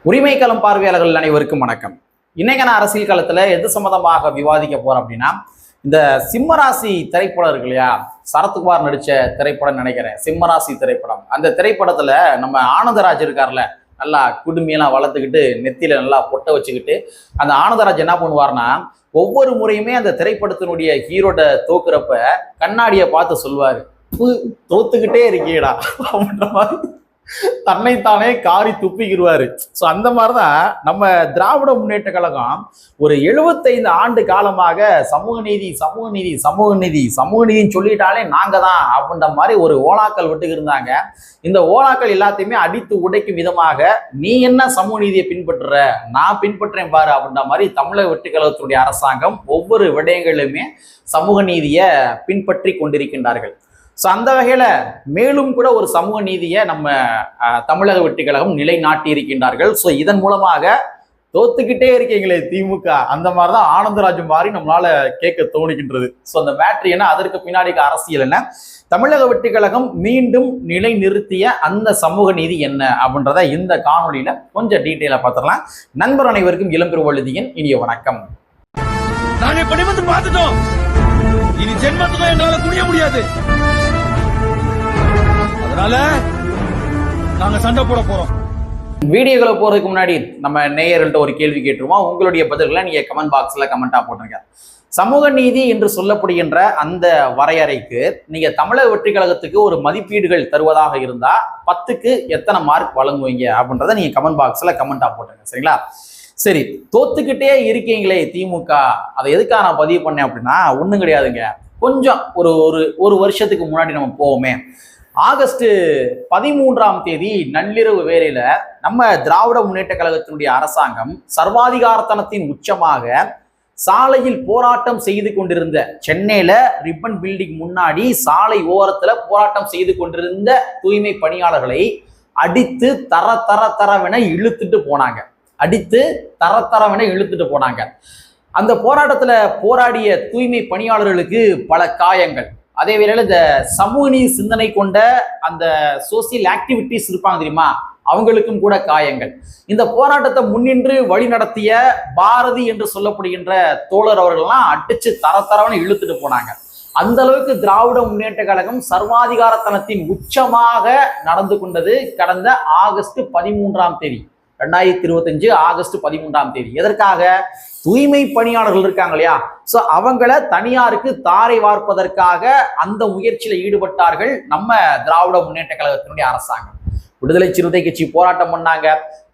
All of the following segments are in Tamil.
உரிமைக்களம் பார்வையாளர்கள் அனைவருக்கும் வணக்கம். இன்னைக்கான அரசியல் களத்துல எது சம்பந்தமாக விவாதிக்க போறோம் அப்படின்னா, இந்த சிம்மராசி திரைப்படம் இருக்கு இல்லையா, சரத்குமார் நடிச்ச திரைப்படம் நினைக்கிறேன், சிம்மராசி திரைப்படம். அந்த திரைப்படத்துல நம்ம ஆனந்தராஜ் இருக்கார்ல, நல்லா குடுமையெல்லாம் வளர்த்துக்கிட்டு நெத்தியில நல்லா பொட்டை வச்சுக்கிட்டு, அந்த ஆனந்தராஜ் என்ன பண்ணுவார்னா, ஒவ்வொரு முறையுமே அந்த திரைப்படத்தினுடைய ஹீரோட தோக்குறப்ப கண்ணாடியை பார்த்து சொல்லுவாரு, தோத்துக்கிட்டே இருக்கீடா அப்படின்ற மாதிரி தன்னைத்தானே காரி துப்பிக்கிடுவாரு. ஸோ அந்த மாதிரிதான் நம்ம திராவிட முன்னேற்ற கழகம் ஒரு 75 ஆண்டு காலமாக சமூக நீதி சமூக நீதி சமூக நீதி சமூக நீதினு சொல்லிட்டாலே நாங்க தான் அப்படின்ற மாதிரி ஒரு ஓலாக்கள் விட்டுக்கு இருந்தாங்க. இந்த ஓலாக்கள் எல்லாத்தையுமே அடித்து உடைக்கும் விதமாக, நீ என்ன சமூக நீதியை பின்பற்றுற, நான் பின்பற்றேன் பாரு அப்படின்ற மாதிரி தமிழக வெற்றி கழகத்தினுடைய அரசாங்கம் ஒவ்வொரு விடயங்களிலுமே சமூக நீதியை பின்பற்றி கொண்டிருக்கின்றார்கள். ஸோ அந்த வகையில மேலும் கூட ஒரு சமூக நீதியை நம்ம தமிழக வெற்றி கழகம் நிலைநாட்டி இருக்கின்றார்கள். ஸோ இதன் மூலமாக தோத்துக்கிட்டே இருக்கீங்களே திமுக, அந்த மாதிரிதான் ஆனந்தராஜ் மாதிரி நம்மளால கேட்க தோணுகின்றது. ஸோ அந்த மேட்ரு என்ன, அதற்கு பின்னாடி அரசியல் என்ன, தமிழக வெற்றி கழகம் மீண்டும் நிலை நிறுத்திய அந்த சமூக நீதி என்ன அப்படின்றத இந்த காணொலியில கொஞ்சம் டீட்டெயிலா பார்த்துடலாம். நண்பர் அனைவருக்கும் இளம்பெருவழுதியின் இனிய வணக்கம். நாங்க படிமத்து பார்த்துட்டோம், இனி ஜென்மத்துக்கும் எங்களால குனிய முடியாது. அதனால நாங்க சண்டை போட போறோம். வீடியோக்களை போறதுக்கு முன்னாடி நம்ம நேயர்கள்ட்ட ஒரு கேள்வி கேட்டுருவோம். உங்களுடைய பதில்களை நீங்க கமெண்ட் பாக்ஸ்ல கமெண்டா போட்டுருங்க. சமூக நீதி என்று சொல்லப்படுகின்ற அந்த வரையறைக்கு நீங்க தமிழக வெற்றி கழகத்துக்கு ஒரு மதிப்பீடுகள் தருவதாக இருந்தா 10க்கு எத்தனை மார்க் வழங்குவீங்க அப்படின்றத நீங்க கமெண்ட் பாக்ஸ்ல கமெண்டா போட்டுருங்க. சரிங்களா? சரி, தோத்துக்கிட்டே இருக்கீங்களே திமுக, அதை எதுக்காக நான் பதிவு பண்ணேன் அப்படின்னா, ஒண்ணும் கிடையாதுங்க. கொஞ்சம் ஒரு வருஷத்துக்கு முன்னாடி நம்ம போவோமே. ஆகஸ்ட் 13ஆம் தேதி நள்ளிரவு வேளையில நம்ம திராவிட முன்னேற்ற கழகத்தினுடைய அரசாங்கம் சர்வாதிகாரத்தனத்தின் உச்சமாக சாலையில் போராட்டம் செய்து கொண்டிருந்த, சென்னையில ரிப்பன் பில்டிங் முன்னாடி சாலை ஓரத்துல போராட்டம் செய்து கொண்டிருந்த தூய்மை பணியாளர்களை அடித்து தரவென இழுத்துட்டு போனாங்க. அந்த போராட்டத்துல போராடிய தூய்மை பணியாளர்களுக்கு பல காயங்கள். அதே வேளையில இந்த சமூக நீதி சிந்தனை கொண்ட அந்த சோசியல் ஆக்டிவிட்டிஸ் இருப்பாங்க தெரியுமா, அவங்களுக்கும் கூட காயங்கள். இந்த போராட்டத்தை முன்னின்று வழி நடத்திய பாரதி என்று சொல்லப்படுகின்ற தோழர் அவர்கள்லாம் அடிச்சு தரவென இழுத்துட்டு போனாங்க. அந்த அளவுக்கு திராவிட முன்னேற்ற கழகம் சர்வாதிகாரத்தனத்தின் உச்சமாக நடந்து கொண்டது கடந்த ஆகஸ்ட் 13ஆம் தேதி 2025 ஆகஸ்ட் 13ஆம் தேதி. எதற்காக? தூய்மை பணியாளர்கள் இருக்காங்க இல்லையா, சோ அவங்கள தனியாருக்கு தாரை வார்ப்பதற்காக அந்த முயற்சியில ஈடுபட்டார்கள் நம்ம திராவிட முன்னேற்ற கழகத்தினுடைய அரசாங்கம். விடுதலை சிறுத்தை கட்சி போராட்டம் பண்ணாங்க,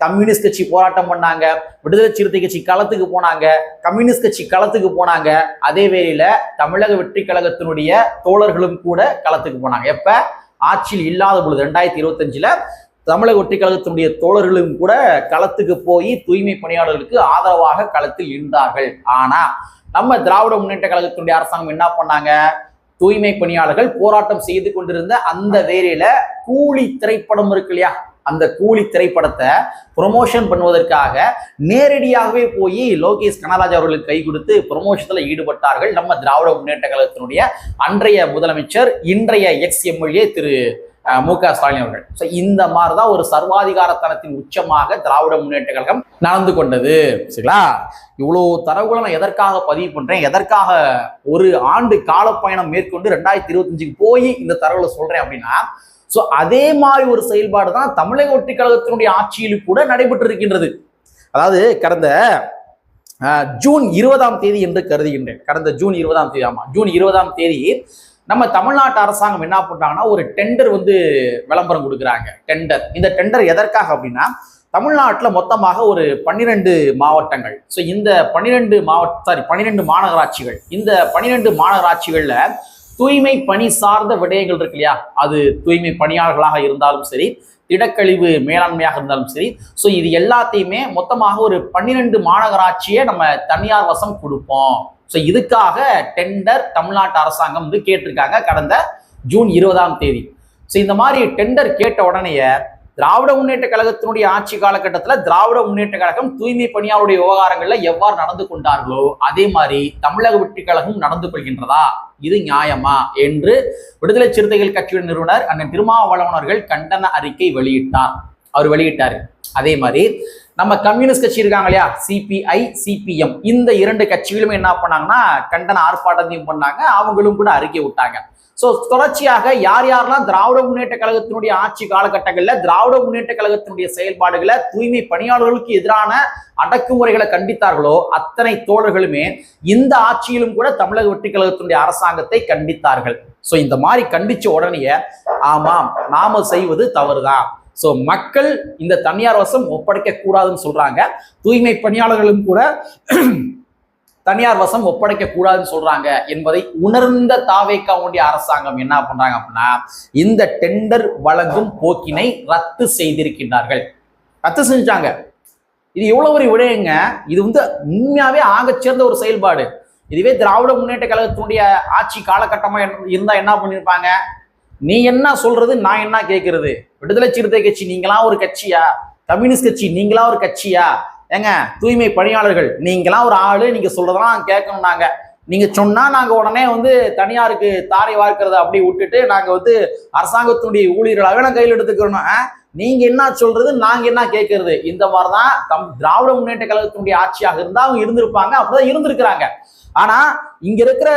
கம்யூனிஸ்ட் கட்சி போராட்டம் பண்ணாங்க, விடுதலை சிறுத்தை கட்சி களத்துக்கு போனாங்க, கம்யூனிஸ்ட் கட்சி களத்துக்கு போனாங்க. அதே வேளையில தமிழக வெற்றி கழகத்தினுடைய தோழர்களும் கூட களத்துக்கு போனாங்க. எப்ப? ஆட்சியில் இல்லாத பொழுது 2025ல தமிழக வெற்றி கழகத்தினுடைய தோழர்களும் கூட களத்துக்கு போய் தூய்மை பணியாளர்களுக்கு ஆதரவாக களத்தில் இருந்தார்கள். ஆனா நம்ம திராவிட முன்னேற்ற கழகத்தினுடைய அரசாங்கம் என்ன பண்ணாங்க, தூய்மை பணியாளர்கள் போராட்டம் செய்து கொண்டிருந்த அந்த வேளையில கூலி திரைப்படம் இருக்கு இல்லையா, அந்த கூலி திரைப்படத்தை ப்ரொமோஷன் பண்ணுவதற்காக நேரடியாகவே போய் லோகேஷ் கனகராஜ் அவர்களுக்கு கை கொடுத்து ப்ரொமோஷன்ல ஈடுபட்டார்கள் நம்ம திராவிட முன்னேற்ற கழகத்தினுடைய அன்றைய முதலமைச்சர், இன்றைய எம்எல்ஏ திரு மு.க. ஸ்டாலின் அவர்கள். ஸோ இந்த மாதிரிதான் ஒரு சர்வாதிகாரத்தனத்தின் உச்சமாக திராவிட முன்னேற்ற கழகம் நடந்து கொண்டது. சரிங்களா? இவ்வளவு தரவுகளை நான் எதற்காக பதிவு பண்றேன், எதற்காக ஒரு ஆண்டு காலப்பயணம் மேற்கொண்டு 2025க்கு போய் இந்த தரவுகளை சொல்றேன் அப்படின்னா, ஸோ அதே மாதிரி ஒரு செயல்பாடு தான் தமிழக வெற்றி கழகத்தினுடைய ஆட்சியில் கூட நடைபெற்று இருக்கின்றது. அதாவது கடந்த ஜூன் 20ஆம் தேதி என்று கருதுகின்றேன். கடந்த ஜூன் 20ஆம் தேதி, ஆமா ஜூன் 20ஆம் தேதி நம்ம தமிழ்நாட்டு அரசாங்கம் என்ன பண்றாங்கன்னா, ஒரு டெண்டர் விளம்பரம் கொடுக்குறாங்க. டெண்டர், இந்த டெண்டர் எதற்காக அப்படின்னா, தமிழ்நாட்டில் மொத்தமாக ஒரு 12 மாவட்டங்கள். ஸோ இந்த 12 மாநகராட்சிகள், இந்த 12 மாநகராட்சிகள்ல தூய்மை பணி சார்ந்த விடயங்கள் இருக்கு இல்லையா, அது தூய்மை பணியாளர்களாக இருந்தாலும் சரி, திடக்கழிவு மேலாண்மையாக இருந்தாலும் சரி, ஸோ இது எல்லாத்தையுமே மொத்தமாக ஒரு 12 மாநகராட்சியை நம்ம தனியார் வசம் கொடுப்போம். ஸோ இதுக்காக டெண்டர் தமிழ்நாட்டு அரசாங்கம் கேட்டிருக்காங்க கடந்த ஜூன் 20ஆம் தேதி. ஸோ இந்த மாதிரி டெண்டர் கேட்ட உடனே திராவிட முன்னேற்ற கழகத்தினுடைய ஆட்சி காலகட்டத்தில் திராவிட முன்னேற்ற கழகம் தூய்மை பணியாளருடைய விவகாரங்கள்ல எவ்வாறு நடந்து கொண்டார்களோ அதே மாதிரி தமிழக வெற்றி கழகம் நடந்து கொள்கின்றதா, இது நியாயமா என்று விடுதலை சிறுத்தைகள் கட்சியின் நிறுவனர் அண்ணன் திருமாவளவன் அவர்கள் கண்டன அறிக்கை வெளியிட்டார். அவர் வெளியிட்டாரு. அதே மாதிரி நம்ம கம்யூனிஸ்ட் கட்சி இருக்காங்க இல்லையா, சிபிஐ சிபிஎம், இந்த இரண்டு கட்சிகளுமே என்ன பண்ணாங்கன்னா கண்டன ஆர்ப்பாட்டத்தையும் பண்ணாங்க, அவங்களும் கூட அறிக்கை விட்டாங்க. சோ தொடர்ச்சியாக யார் யாரெல்லாம் திராவிட முன்னேற்ற கழகத்தினுடைய ஆட்சி காலகட்டங்கள்ல திராவிட முன்னேற்ற கழகத்தினுடைய செயல்பாடுகளை, தூய்மை பணியாளர்களுக்கு எதிரான அடக்குமுறைகளை கண்டித்தார்களோ அத்தனை தோழர்களுமே இந்த ஆட்சியிலும் கூட தமிழக வெற்றி கழகத்தினுடைய அரசாங்கத்தை கண்டித்தார்கள். சோ இந்த மாதிரி கண்டிச்ச உடனே ஆமாம் நாம செய்வது தவறுதான், சோ மக்கள் இந்த தனியார் வசம் ஒப்படைக்க கூடாதுன்னு சொல்றாங்க, தூய்மை பணியாளர்களும் கூட தனியார் வசம் ஒப்படைக்க கூடாதுன்னு சொல்றாங்க என்பதை உணர்ந்த தாவேக்காவுடைய அரசாங்கம் என்ன பண்றாங்க அப்படின்னா இந்த டெண்டர் வழங்கும் போக்கினை ரத்து செய்திருக்கின்றார்கள். ரத்து செஞ்சாங்க. இது எவ்வளவு ஒரு விடயங்க, இது உண்மையாவே ஆகச்சிறந்த ஒரு செயல்பாடு. இதுவே திராவிட முன்னேற்ற கழகத்தினுடைய ஆட்சி காலகட்டமா இருந்தா என்ன பண்ணிருப்பாங்க, நீ என்ன சொல்றது நான் என்ன கேட்கறது, விடுதலை சிறுத்தை கட்சி நீங்களா ஒரு கட்சியா, கம்யூனிஸ்ட் கட்சி நீங்களா ஒரு கட்சியா, ஏங்க தூய்மை பணியாளர்கள் நீங்களாம் ஒரு ஆளு, நீங்க சொல்றதெல்லாம் கேட்கணும், நாங்க நீங்க சொன்னா நாங்க உடனே தனியாருக்கு தாரை வார்க்கிறத அப்படி விட்டுட்டு நாங்க அரசாங்கத்தினுடைய ஊழியர்களாக நான் கையில் எடுத்துக்கிறோம், நீங்க என்ன சொல்றது நாங்க என்ன கேட்கறது, இந்த மாதிரிதான் திராவிட முன்னேற்ற கழகத்தினுடைய ஆட்சியாக இருந்தா அவங்க இருந்திருப்பாங்க, அப்படிதான் இருந்திருக்கிறாங்க. ஆனா இங்க இருக்கிற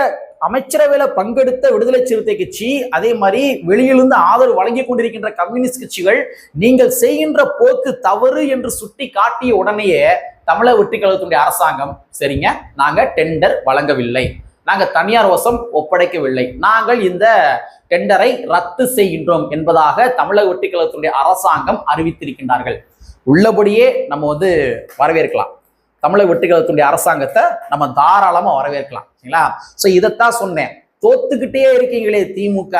அமைச்சரவையில பங்கெடுத்த விடுதலை சிறுத்தை கட்சி, அதே மாதிரி வெளியிலிருந்து ஆதரவு வழங்கி கொண்டிருக்கின்ற கம்யூனிஸ்ட் கட்சிகள் நீங்கள் செய்கின்ற போக்கு தவறு என்று சுட்டி காட்டிய உடனேயே தமிழக வெற்றி கழகத்தினுடைய அரசாங்கம் சரிங்க நாங்க டெண்டர் வழங்கவில்லை, நாங்க தனியார் வசம் ஒப்படைக்கவில்லை, நாங்கள் இந்த டெண்டரை ரத்து செய்கின்றோம் என்பதாக தமிழக வெற்றி கழகத்தினுடைய அரசாங்கம் அறிவித்திருக்கின்றார்கள். உள்ளபடியே நம்ம வரவேற்கலாம், தமிழக வெற்றி கழகத்தினுடைய அரசாங்கத்தை நம்ம தாராளமா வரவேற்கலாம், சரிங்களா? சோ இதைத்தான் சொன்னேன், தோத்துக்கிட்டே இருக்கீங்களே திமுக,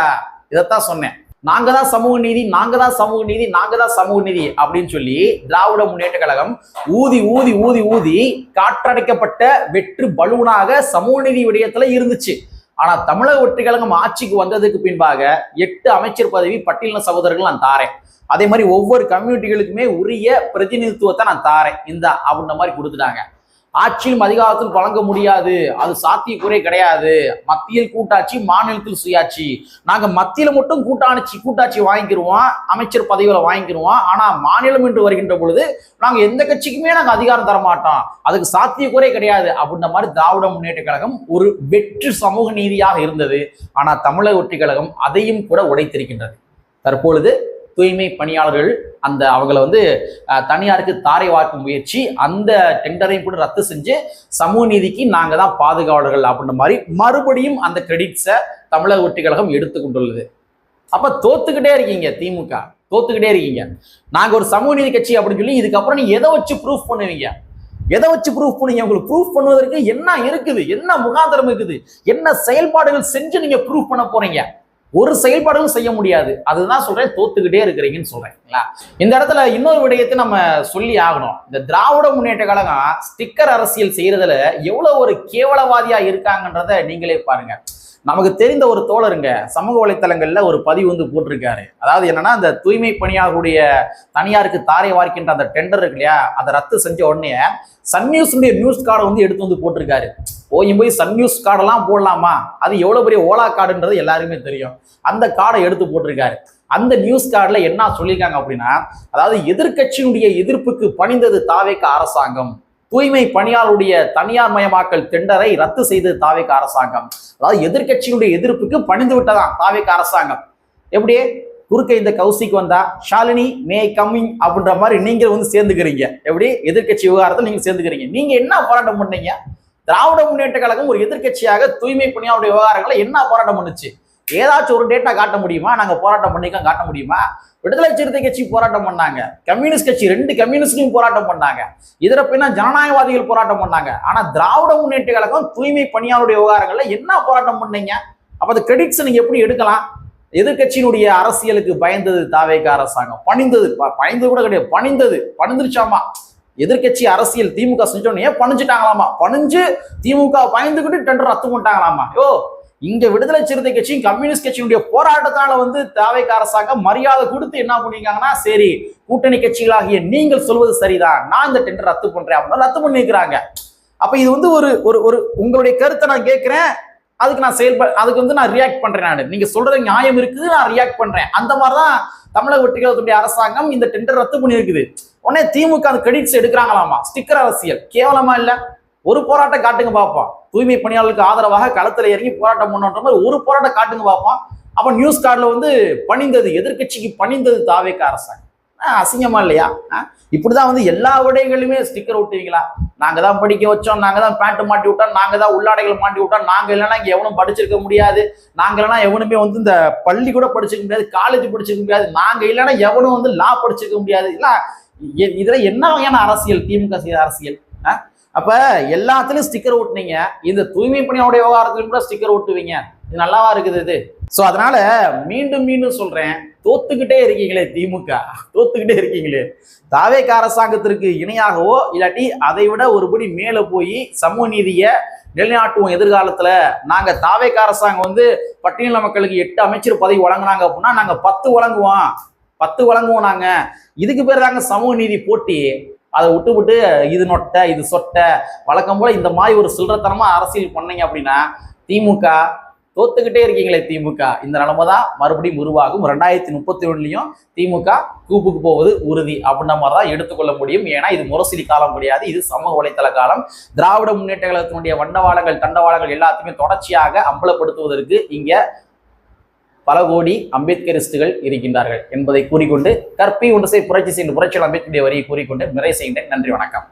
இதைத்தான் சொன்னேன், நாங்க தான் சமூக நீதி, நாங்க தான் சமூக நீதி, நாங்க தான் சமூக நீதி அப்படின்னு சொல்லி திராவிட முன்னேற்ற கழகம் ஊதி ஊதி ஊதி ஊதி காற்றடைக்கப்பட்ட வெற்று பலூனாக சமூக நீதி விடயத்துல இருந்துச்சு. ஆனா தமிழக வெற்றி கழகம் ஆட்சிக்கு வந்ததுக்கு பின்பாக 8 அமைச்சர் பதவி பட்டியலின சகோதரர்கள் நான் தாரேன், அதே மாதிரி ஒவ்வொரு கம்யூனிட்டிகளுக்குமே உரிய பிரதிநிதித்துவத்தை நான் தாரேன் இந்த அப்படின்ற மாதிரி கொடுத்துட்டாங்க. ஆட்சியும் அதிகாரத்தில் வழங்க முடியாது, அது சாத்தியக்குறை கிடையாது, மத்தியில் கூட்டாட்சி மாநிலத்தில் சுயாட்சி, நாங்க மத்தியில மட்டும் கூட்டாட்சி வாங்கிக்கிருவோம், அமைச்சர் பதவிகளை வாங்கிக்கிருவோம், ஆனா மாநிலம் என்று வருகின்ற பொழுது நாங்க எந்த கட்சிக்குமே நாங்க அதிகாரம் தர மாட்டோம், அதுக்கு சாத்தியக்குறை கிடையாது அப்படின்ற மாதிரி திராவிட முன்னேற்ற கழகம் ஒரு வெற்று சமூக நீதியாக இருந்தது. ஆனா தமிழக வெற்றி கழகம் அதையும் கூட உடைத்திருக்கின்றது. தற்பொழுது தூய்மை பணியாளர்கள் அவங்கள தனியாருக்கு தாரை வார்க்கும் முயற்சி, அந்த டெண்டரையும் கூட ரத்து செஞ்சு சமூக நீதிக்கு நாங்க தான் பாதுகாவலர்கள் அப்படின்ற மாதிரி மறுபடியும் அந்த கிரெடிட்ஸை தமிழக வெற்றி கழகம் எடுத்துக்கொண்டுள்ளது. அப்ப தோத்துக்கிட்டே இருக்கீங்க திமுக, தோத்துக்கிட்டே இருக்கீங்க. நாங்க ஒரு சமூக நீதி கட்சி அப்படின்னு சொல்லி இதுக்கப்புறம் நீங்க எதை வச்சு ப்ரூஃப் பண்ணுவீங்க, எதை வச்சு ப்ரூஃப் பண்ணுவீங்க? உங்களுக்கு ப்ரூஃப் பண்ணுவதற்கு என்ன இருக்குது, என்ன முகாந்திரம் இருக்குது, என்ன செயல்பாடுகள் செஞ்சு நீங்க ப்ரூஃப் பண்ண போறீங்க? ஒரு செயல்பாடுகளும் செய்ய முடியாது. அதுதான் சொல்றேன், தோத்துக்கிட்டே இருக்கிறீங்கன்னு சொல்றேன். இந்த இடத்துல இன்னொரு விடயத்தை நம்ம சொல்லி ஆகணும். இந்த திராவிட முன்னேற்ற கழகம் ஸ்டிக்கர் அரசியல் செய்யறதுல எவ்வளவு ஒரு கேவலவாதியா இருக்காங்கன்றத நீங்களே பாருங்க. நமக்கு தெரிந்த ஒரு தோழருங்க சமூக வலைத்தளங்கள்ல ஒரு பதிவு போட்டிருக்காரு. அதாவது என்னன்னா, அந்த தூய்மை பணியாளர்களுடைய தனியாருக்கு தாரை வார்க்கின்ற அந்த டெண்டர் இருக்கு இல்லையா, அதை ரத்து செஞ்ச உடனே சன் நியூஸுடைய நியூஸ் கார்டை எடுத்து போட்டிருக்காரு. போய் சன் நியூஸ் கார்டெல்லாம் போடலாமா, அது எவ்வளவு பெரிய ஓலா கார்டுன்றது எல்லாருமே தெரியும். அந்த கார்டை எடுத்து போட்டிருக்காரு. அந்த நியூஸ் கார்டுல என்ன சொல்லியிருக்காங்க அப்படின்னா, அதாவது எதிர்கட்சியினுடைய எதிர்ப்புக்கு பணிந்தது தாவேக அரசாங்கம், தூய்மை பணியாளருடைய தனியார் மயமாக்கல் டெண்டரை ரத்து செய்தது தாவேக அரசாங்கம். அதாவது எதிர்கட்சியினுடைய எதிர்ப்புக்கு பணிந்து விட்டதான் தாவேக அரசாங்கம். எப்படியே குறுக்க இந்த கௌசிக்கு வந்தா ஷாலினி மே கம்மிங் அப்படின்ற மாதிரி நீங்க சேர்ந்துக்கிறீங்க. எப்படி எதிர்கட்சி விவகாரத்தில் நீங்க சேர்ந்துக்கிறீங்க. நீங்க என்ன போராட்டம் பண்ணீங்க? திராவிட முன்னேற்ற கழகம் ஒரு எதிர்கட்சியாக தூய்மை பணியாளருடைய விவகாரங்களை என்ன போராட்டம் பண்ணுச்சு? ஏதாச்சும் ஒரு டேட்டா காட்ட முடியுமா? நாங்க போராட்டம் பண்ணிக்கலாம் காட்ட முடியுமா? விடுதலை சிறுத்தை கட்சி போராட்டம் பண்ணாங்க, கம்யூனிஸ்ட் கட்சி 2 கம்யூனிஸ்டும் போராட்டம் பண்ணாங்க, இதர பின்ன ஜனநாயகவாதிகள் போராட்டம் பண்ணாங்க. ஆனா திராவிட முன்னேற்ற கழகம் தூய்மை பணியாளருடைய விவகாரங்கள்ல என்ன போராட்டம் பண்ணீங்க? அப்ப அந்த கிரெடிட்ஸ் நீங்க எப்படி எடுக்கலாம்? எதிர்கட்சியினுடைய அரசியலுக்கு பயந்தது தாவேக அரசாங்கம், பணிந்தது கூட கிடையாது, பணிந்துருச்சாமா. எதிர்கட்சி அரசியல் திமுக செஞ்சோடனே பணிஞ்சுட்டாங்களாமா, பணிஞ்சு திமுக பயந்துகிட்டு டெண்டர் ரத்து பண்ணிட்டாங்களாமா. இங்க விடுதலை சிறுத்தை கட்சியும் கம்யூனிஸ்ட் கட்சியினுடைய போராட்டத்தால தாவேக அரசாங்கம் மரியாதை கொடுத்து என்ன பண்ணிருக்காங்கன்னா, சரி கூட்டணி கட்சிகளாகிய நீங்கள் சொல்வது சரிதான், நான் இந்த டெண்டர் ரத்து பண்றேன் அப்படின்னு ரத்து பண்ணிருக்கிறாங்க. அப்ப இது ஒரு உங்களுடைய கருத்தை நான் கேட்கிறேன், அதுக்கு நான் அதுக்கு நான் ரியாக்ட் பண்றேன். நீங்க சொல்றது நியாயம் இருக்குது, நான் ரியாக்ட் பண்றேன். அந்த மாதிரிதான் தமிழக வெற்றி கழகத்துடைய அரசாங்கம் இந்த டெண்டர் ரத்து பண்ணியிருக்குது. உடனே திமுக அந்த கிரெடிட்ஸ் எடுக்கிறாங்களாமா. ஸ்டிக்கர் அரசியல் கேவலமா இல்ல? ஒரு போராட்டம் காட்டுங்க பார்ப்போம். தூய்மை பணியாளர்களுக்கு ஆதரவாக களத்துல இறங்கி போராட்டம் பண்ணுன்ற மாதிரி ஒரு போராட்டம் காட்டுங்க பார்ப்போம். அப்ப நியூஸ் கார்டுல வந்து பணிந்தது, எதிர்கட்சிக்கு பணிந்தது தாவேக அரசாங்கம். அசிங்கமா இல்லையா? இப்படிதான் வந்து எல்லா விடைகளுமே ஸ்டிக்கர் ஒட்டுவீங்களா? நாங்க தான் படிக்க வச்சோம், நாங்க தான் பேண்ட் மாட்டி விட்டோம், நாங்க தான் உள்ளாடைகள் மாட்டி விட்டோம், நாங்க இல்லைன்னா இங்க எவனும் படிச்சிருக்க முடியாது, நாங்க இல்லைன்னா எவனுமே வந்து இந்த பள்ளி கூட படிச்சிருக்க முடியாது, காலேஜ் படிச்சிருக்க முடியாது, நாங்க இல்லைன்னா எவனும் வந்து லா படிச்சிருக்க முடியாது. இல்ல இதுல என்ன வகையான அரசியல் திமுக செய்த அரசியல்? அப்ப எல்லாத்துலயும் ஸ்டிக்கர் ஓட்டுனீங்க, இந்த தூய்மை பணியாளருடைய விவகாரத்திலும் கூட ஸ்டிக்கர் ஓட்டுவீங்க. இது நல்லாவா இருக்குது இது? சோ அதனால மீண்டும் மீண்டும் சொல்றேன், தோத்துக்கிட்டே இருக்கீங்களே திமுக, தோத்துக்கிட்டே இருக்கீங்களே. தாவேக அரசாங்கத்திற்கு இணையாகவோ இல்லாட்டி அதை விட ஒருபடி மேல போய் சமூக நீதியை நிலைநாட்டுவோம் எதிர்காலத்துல. நாங்க தாவேக அரசாங்கம் வந்து பட்டியல மக்களுக்கு 8 அமைச்சர் பதவி வழங்கினாங்க அப்படின்னா நாங்க 10 வழங்குவோம் நாங்க. இதுக்கு பேர் தாங்க சமூக நீதி போட்டி. அதை விட்டு இது நொட்டை இது சொட்டை வழக்கம் போல இந்த மாதிரி ஒரு சில்லறத்தனமா அரசியல் பண்ணீங்க அப்படின்னா திமுக தோத்துக்கிட்டே இருக்கீங்களே. திமுக இந்த நிலைமை தான் மறுபடியும் உருவாகும். 2031 திமுக கூப்புக்கு போவது உறுதி அப்படின்ற மாதிரி தான் எடுத்துக்கொள்ள முடியும். ஏன்னா இது முரசொலி காலம் கிடையாது, இது சமூக வலைத்தள காலம். திராவிட முன்னேற்ற கழகத்தினுடைய வண்டவாளங்கள் தண்டவாளங்கள் எல்லாத்தையுமே தொடர்ச்சியாக அம்பலப்படுத்துவதற்கு இங்க பல கோடி அம்பேத்கரிஸ்டுகள் இருக்கின்றார்கள் என்பதை கூறிக்கொண்டு, கற்பி ஒன்று செய் புரட்சி செய்து புரட்சியாளர் அம்பேத்கருடைய வரியை கூறிக்கொண்டு நிறைவு செய்கின்றேன். நன்றி, வணக்கம்.